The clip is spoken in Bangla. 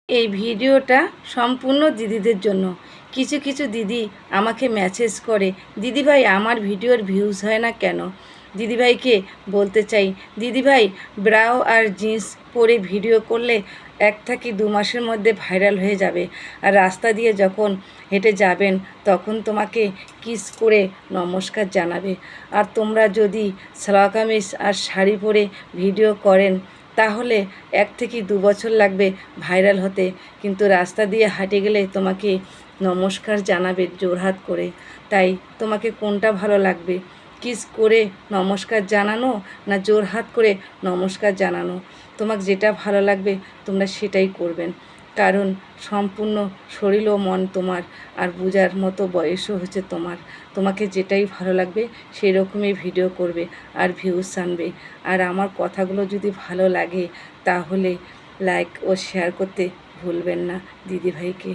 এই ভিডিওটা সম্পূর্ণ দিদিদের জন্য। কিছু কিছু দিদি আমাকে মেসেজ করে, দিদিভাই আমার ভিডিওর ভিউজ হয় না কেন? দিদিভাইকে বলতে চাই, দিদিভাই ব্রাউ আর জিন্স পরে ভিডিও করলে 1 থেকে 2 মাসের মধ্যে ভাইরাল হয়ে যাবে। আর রাস্তা দিয়ে যখন হেঁটে যাবেন তখন তোমাকে কিস করে নমস্কার জানাবে। আর তোমরা যদি সালোয়ার কামিজ আর শাড়ি পরে ভিডিও করেন তাহলে 1 থেকে 2 বছর লাগবে ভাইরাল হতে, কিন্তু রাস্তা দিয়ে হাঁটে গেলে তোমাকে নমস্কার জানাবে জোড়হাত করে। তাই তোমাকে কোনটা ভালো লাগবে, কিস করে নমস্কার জানানো না জোড়হাত করে নমস্কার জানানো? তোমাকে যেটা ভালো লাগবে তোমরা সেটাই করবেন, কারণ সম্পূর্ণ শরীর ও মন তোমার, আর বোঝার মতো বয়সও হচ্ছে তোমার। তোমাকে যেটাই ভালো লাগবে সেই রকমই ভিডিও করবে আর ভিউজ আনবে। আর আমার কথাগুলো যদি ভালো লাগে তাহলে লাইক ও শেয়ার করতে ভুলবেন না দিদিভাইকে।